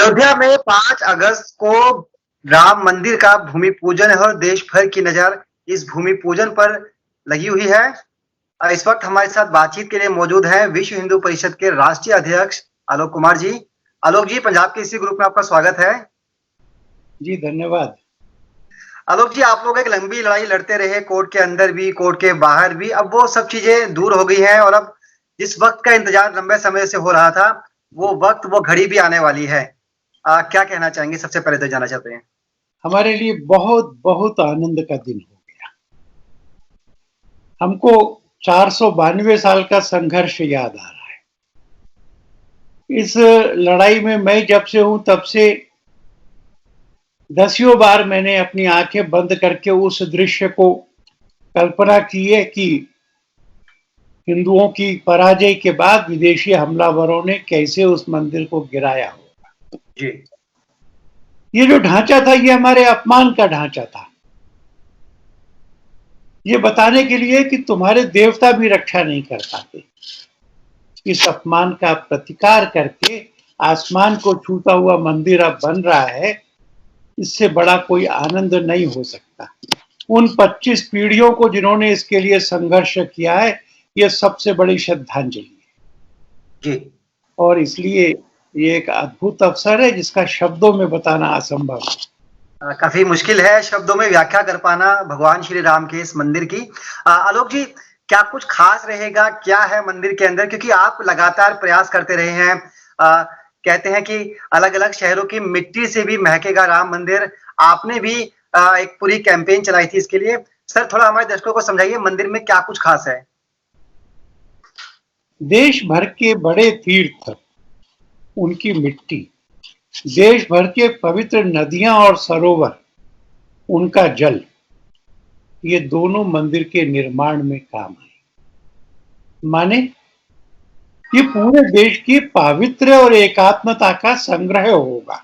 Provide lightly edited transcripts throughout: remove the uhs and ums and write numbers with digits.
अयोध्या में 5 अगस्त को राम मंदिर का भूमि पूजन है और देश भर की नजर इस भूमि पूजन पर लगी हुई है। इस वक्त हमारे साथ बातचीत के लिए मौजूद हैं विश्व हिंदू परिषद के राष्ट्रीय अध्यक्ष आलोक कुमार जी। आलोक जी, पंजाब के इसी ग्रुप में आपका स्वागत है। जी धन्यवाद। आलोक जी, आप लोग एक लंबी लड़ाई लड़ते रहे, कोर्ट के अंदर भी कोर्ट के बाहर भी। अब वो सब चीजें दूर हो गई हैं और अब जिस वक्त का इंतजार लंबे समय से हो रहा था वो वक्त, वो घड़ी भी आने वाली है। क्या कहना चाहेंगे? सबसे पहले तो जाना चाहते हैं। हमारे लिए बहुत बहुत आनंद का दिन हो गया। हमको 492 साल का संघर्ष याद आ रहा है। इस लड़ाई में मैं जब से हूं तब से दसियों बार मैंने अपनी आंखें बंद करके उस दृश्य को कल्पना की है कि हिंदुओं की पराजय के बाद विदेशी हमलावरों ने कैसे उस मंदिर को गिराया होगा। जी, ये जो ढांचा था ये हमारे अपमान का ढांचा था। ये बताने के लिए कि तुम्हारे देवता भी रक्षा नहीं कर पाते। इस अपमान का प्रतिकार करके आसमान को छूता हुआ मंदिर अब बन रहा है, इससे बड़ा कोई आनंद नहीं हो सकता। उन 25 पीढ़ियों को जिन्होंने इसके लिए संघर्ष किया है, ये सबसे बड़ी श्रद्धांजलि है। जी। और इसलिए ये एक अद्भुत अवसर है जिसका शब्दों में बताना असंभव है। काफी मुश्किल है शब्दों में व्याख्या कर पाना भगवान श्री राम के इस मंदिर की। आलोक जी, क्या कुछ खास रहेगा? क्या है मंदिर के अंदर? क्योंकि आप लगातार प्रयास करते रहे हैं। कहते हैं कि अलग अलग शहरों की मिट्टी से भी महकेगा राम मंदिर। आपने भी एक पूरी कैंपेन चलाई थी इसके लिए। सर, थोड़ा हमारे दर्शकों को समझाइए मंदिर में क्या कुछ खास है। देश भर के बड़े तीर्थ, उनकी मिट्टी, देश भर के पवित्र नदियां और सरोवर, उनका जल, ये दोनों मंदिर के निर्माण में काम आए। माने ये पूरे देश की पवित्र और एकात्मता का संग्रह होगा।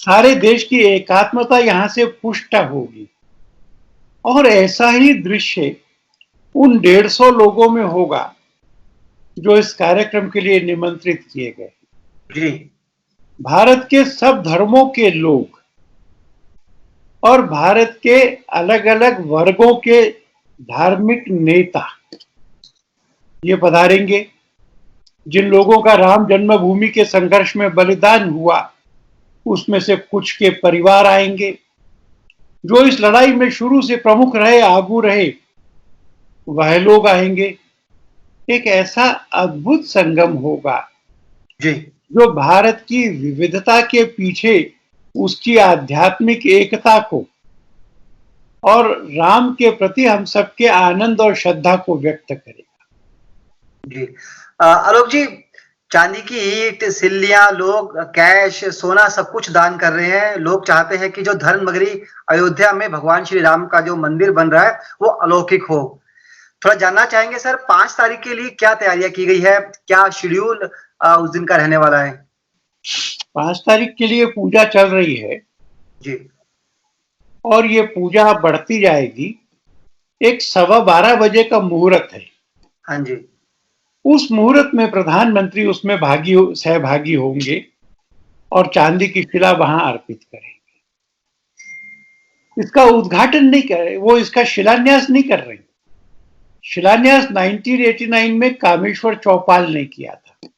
सारे देश की एकात्मता यहां से पुष्ट होगी। और ऐसा ही दृश्य उन 150 लोगों में होगा जो इस कार्यक्रम के लिए निमंत्रित किए गए। जी। भारत के सब धर्मों के लोग और भारत के अलग अलग वर्गों के धार्मिक नेता ये पधारेंगे। जिन लोगों का राम जन्मभूमि के संघर्ष में बलिदान हुआ, उसमें से कुछ के परिवार आएंगे। जो इस लड़ाई में शुरू से प्रमुख रहे, आगू रहे, वह लोग आएंगे। एक ऐसा अद्भुत संगम होगा जी, जो भारत की विविधता के पीछे उसकी आध्यात्मिक एकता को और राम के प्रति हम सबके आनंद और श्रद्धा को व्यक्त करेगा। जी। आलोक जी, चांदी की ईंट, सिल्लियां, लोग कैश, सोना सब कुछ दान कर रहे हैं। लोग चाहते हैं कि जो धर्म नगरी अयोध्या में भगवान श्री राम का जो मंदिर बन रहा है वो अलौकिक हो। थोड़ा जानना चाहेंगे सर, 5 तारीख के लिए क्या तैयारियां की गई है? क्या शेड्यूल उस दिन का रहने वाला है? 5 तारीख के लिए पूजा चल रही है जी। और ये पूजा बढ़ती जाएगी। एक 12:15 बजे का मुहूर्त है। हाँ जी। उस मुहूर्त में प्रधानमंत्री उसमें सहभागी होंगे और चांदी की शिला वहां अर्पित करेंगे। इसका उद्घाटन नहीं कर रहे, वो इसका शिलान्यास नहीं कर रहे। शिलान्यास 1989 में कामेश्वर चौपाल ने किया था,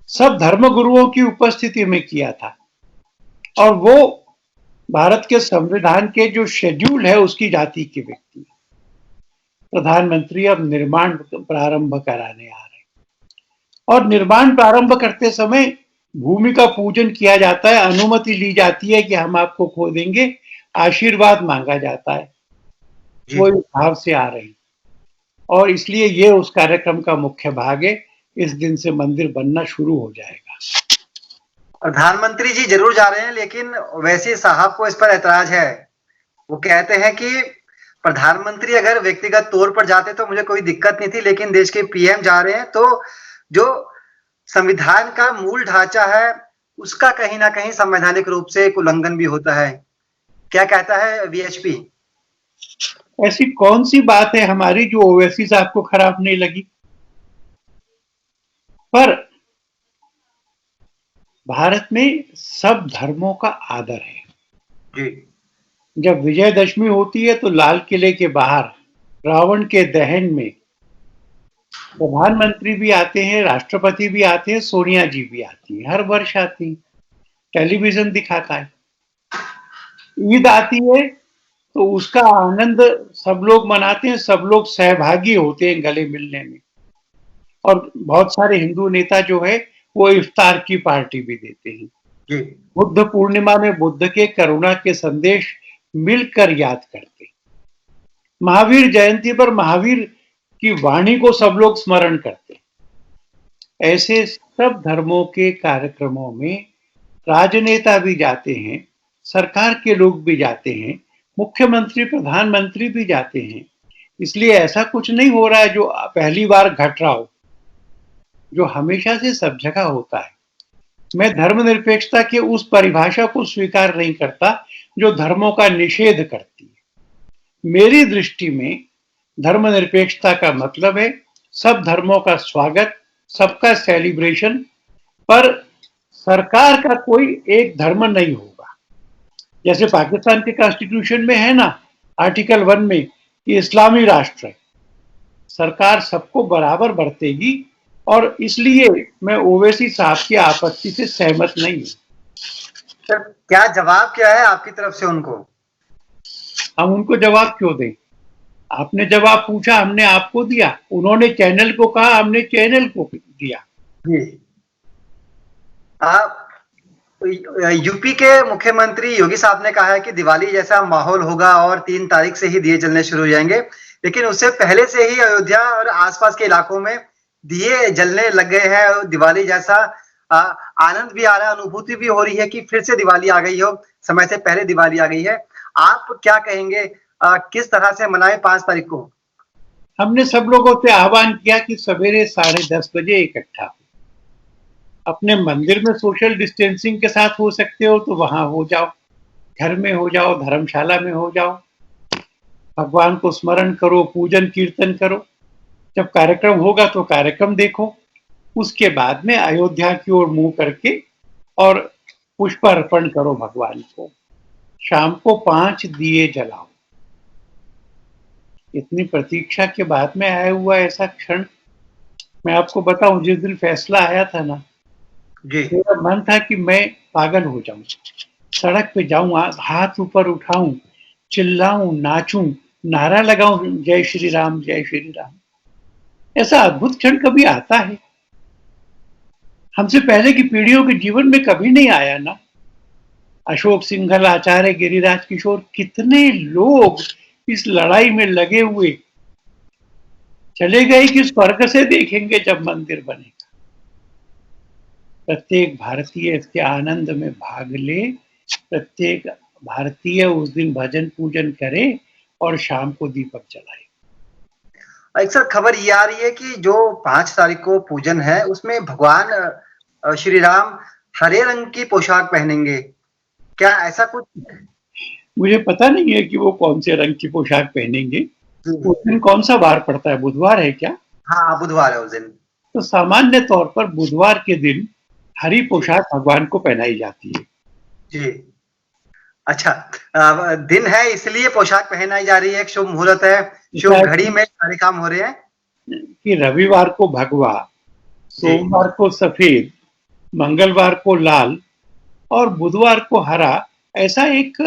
सब धर्मगुरुओं की उपस्थिति में किया था। और वो भारत के संविधान के जो शेड्यूल है उसकी जाति के व्यक्ति। प्रधानमंत्री अब निर्माण प्रारंभ कराने आ रहे हैं और निर्माण प्रारंभ करते समय भूमि का पूजन किया जाता है, अनुमति ली जाती है कि हम आपको खो देंगे, आशीर्वाद मांगा जाता है। वो इस भाव से आ रहे हैं और इसलिए ये उस कार्यक्रम का मुख्य भाग है। इस दिन से मंदिर बनना शुरू हो जाएगा। प्रधानमंत्री जी जरूर जा रहे हैं, लेकिन वैसे साहब को इस पर ऐतराज है। वो कहते हैं कि प्रधानमंत्री अगर व्यक्तिगत तौर पर जाते तो मुझे कोई दिक्कत नहीं थी, लेकिन देश के पीएम जा रहे हैं तो जो संविधान का मूल ढांचा है उसका कहीं ना कहीं संवैधानिक रूप से एक उल्लंघन भी होता है। क्या कहता है वीएचपी? ऐसी कौन सी बात है हमारी जो ओवैसी साहब को खराब नहीं लगी? पर भारत में सब धर्मों का आदर है। जी जब विजयदशमी होती है तो लाल किले के बाहर रावण के दहन में प्रधानमंत्री भी आते हैं, राष्ट्रपति भी आते हैं, सोनिया जी भी आती हैं, हर वर्ष आती हैं, टेलीविजन दिखाता है। ईद आती है तो उसका आनंद सब लोग मनाते हैं, सब लोग सहभागी होते हैं गले मिलने में। और बहुत सारे हिंदू नेता जो है वो इफ्तार की पार्टी भी देते हैं। जी बुद्ध पूर्णिमा में बुद्ध के करुणा के संदेश मिलकर याद करते हैं। महावीर जयंती पर महावीर की वाणी को सब लोग स्मरण करते हैं। ऐसे सब धर्मों के कार्यक्रमों में राजनेता भी जाते हैं, सरकार के लोग भी जाते हैं, मुख्यमंत्री प्रधानमंत्री भी जाते हैं। इसलिए ऐसा कुछ नहीं हो रहा है जो पहली बार घट रहा हो, जो हमेशा से सब जगह होता है। मैं धर्मनिरपेक्षता की उस परिभाषा को स्वीकार नहीं करता जो धर्मों का निषेध करती है। मेरी दृष्टि में धर्मनिरपेक्षता का मतलब है सब धर्मों का स्वागत, सबका सेलिब्रेशन, पर सरकार का कोई एक धर्म नहीं होगा। जैसे पाकिस्तान के कॉन्स्टिट्यूशन में है ना, आर्टिकल 1 में कि इस्लामी राष्ट्र है, सरकार सबको बराबर बरतेगी। और इसलिए मैं ओवैसी साहब की आपत्ति से सहमत नहीं हूं। सर, क्या जवाब क्या है आपकी तरफ से उनको? हम उनको जवाब क्यों दें? आपने जवाब पूछा, हमने आपको दिया। उन्होंने चैनल को कहा, हमने चैनल को दिया। जी आप यूपी के मुख्यमंत्री योगी साहब ने कहा है कि दिवाली जैसा माहौल होगा और 3 तारीख से ही दिए जलने शुरू हो जाएंगे, लेकिन उससे पहले से ही अयोध्या और आसपास के इलाकों में दिए जलने लग गए हैं। दिवाली जैसा आनंद भी आ रहा है, अनुभूति भी हो रही है कि फिर से दिवाली आ गई हो, समय से पहले दिवाली आ गई है। आप क्या कहेंगे, किस तरह से मनाएं 5 तारीख को? हमने सब लोगों से आह्वान किया कि सवेरे 10:30 बजे इकट्ठा हो। अपने मंदिर में सोशल डिस्टेंसिंग के साथ हो सकते हो तो वहां हो जाओ, घर में हो जाओ, धर्मशाला में हो जाओ, भगवान को स्मरण करो, पूजन कीर्तन करो। जब कार्यक्रम होगा तो कार्यक्रम देखो, उसके बाद में अयोध्या की ओर मुंह करके और पुष्प अर्पण करो भगवान को। शाम को 5 दिए जलाओ। इतनी प्रतीक्षा के बाद में आया हुआ ऐसा क्षण, मैं आपको बताऊं, जिस दिन फैसला आया था ना, जी मेरा मन था कि मैं पागल हो जाऊं, सड़क पे जाऊं, हाथ ऊपर उठाऊं, चिल्लाऊं, नाचूं, नारा लगाऊं, जय श्री राम, जय श्री राम। ऐसा अद्भुत क्षण कभी आता है? हमसे पहले की पीढ़ियों के जीवन में कभी नहीं आया ना। अशोक सिंघल, आचार्य गिरिराज किशोर, कितने लोग इस लड़ाई में लगे हुए चले गए कि स्वर्ग से देखेंगे जब मंदिर बनेगा। प्रत्येक भारतीय इसके आनंद में भाग ले, प्रत्येक भारतीय उस दिन भजन पूजन करे और शाम को दीपक जलाए। अक्सर खबर ये आ रही है कि जो 5 तारीख को पूजन है उसमें भगवान श्री राम हरे रंग की पोशाक पहनेंगे, क्या ऐसा कुछ? मुझे पता नहीं है कि वो कौन से रंग की पोशाक पहनेंगे। उस दिन कौन सा वार पड़ता है? बुधवार है क्या? हाँ, बुधवार है उस दिन। तो सामान्य तौर पर बुधवार के दिन हरी पोशाक भगवान को पहनाई जाती है। जी अच्छा, दिन है इसलिए पोशाक पहनाई जा रही है, एक शुभ मुहूर्त है, शुभ घड़ी में सारे काम हो रहे हैं। कि रविवार को भगवा, सोमवार को सफेद, मंगलवार को लाल और बुधवार को हरा, ऐसा एक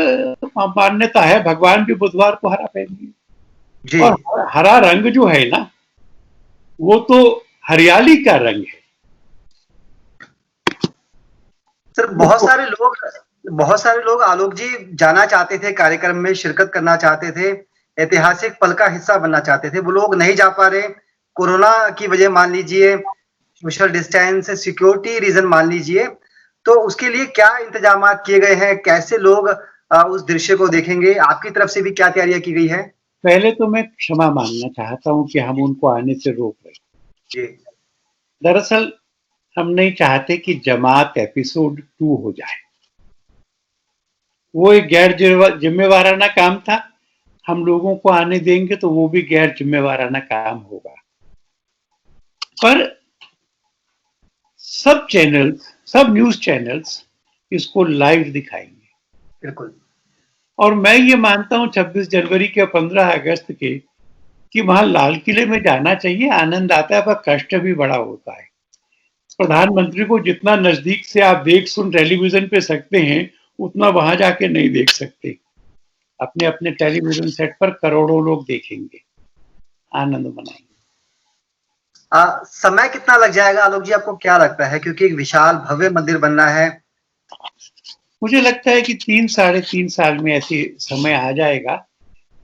मान्यता है। भगवान भी बुधवार को हरा पहनेंगे। और हरा रंग जो है ना, वो तो हरियाली का रंग है। सर, बहुत सारे लोग आलोक जी जाना चाहते थे, कार्यक्रम में शिरकत करना चाहते थे, ऐतिहासिक पल का हिस्सा बनना चाहते थे, वो लोग नहीं जा पा रहे। कोरोना की वजह मान लीजिए, सोशल डिस्टेंस, सिक्योरिटी रीजन मान लीजिए, तो उसके लिए क्या इंतजाम किए गए हैं? कैसे लोग उस दृश्य को देखेंगे? आपकी तरफ से भी क्या तैयारियां की गई है? पहले तो मैं क्षमा मांगना चाहता हूं कि हम उनको आने से रोक रहे। दरअसल हम नहीं चाहते कि जमात एपिसोड 2 हो जाए। वो एक गैर जिम्मेवाराना काम था। हम लोगों को आने देंगे तो वो भी गैर जिम्मेवाराना काम होगा। पर सब चैनल्स, सब न्यूज चैनल्स इसको लाइव दिखाएंगे। बिल्कुल। और मैं ये मानता हूं 26 जनवरी के 15 अगस्त के कि वहां लाल किले में जाना चाहिए, आनंद आता है, पर कष्ट भी बड़ा होता है। प्रधानमंत्री को जितना नजदीक से आप देख सुन टेलीविजन पे सकते हैं, उतना वहां जाके नहीं देख सकते। अपने अपने टेलीविजन सेट पर करोड़ों लोग देखेंगे, आनंद मनाएंगे। समय कितना लग जाएगा आलोक जी, आपको क्या लगता है? क्योंकि एक विशाल भव्य मंदिर बनना है। मुझे लगता है कि 3-3.5 साल में ऐसी समय आ जाएगा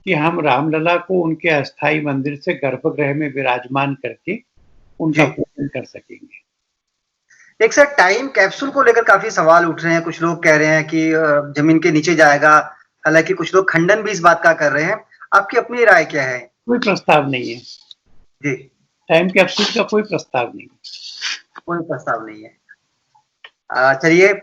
कि हम रामलला को उनके अस्थाई मंदिर से गर्भगृह में विराजमान करके उनका जी। पूजन कर सकेंगे। एक सर, टाइम कैप्सूल को लेकर काफी सवाल उठ रहे हैं। कुछ लोग कह रहे हैं कि जमीन के नीचे जाएगा, हालांकि कुछ लोग खंडन भी इस बात का कर रहे हैं। आपकी अपनी राय क्या है? कोई प्रस्ताव नहीं है, जी। टाइम कैप्सूल का कोई प्रस्ताव नहीं। कोई प्रस्ताव नहीं है। चलिए,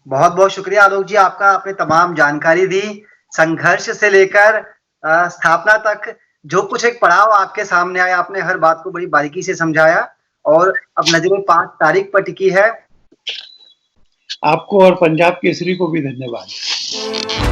बहुत बहुत शुक्रिया आलोक जी आपका, आपने तमाम जानकारी दी, संघर्ष से लेकर स्थापना तक जो कुछ एक पड़ाव आपके सामने आया, आपने हर बात को बड़ी बारीकी से समझाया और अब नजरें 5 तारीख पर टिकी है। आपको और पंजाब केसरी को भी धन्यवाद।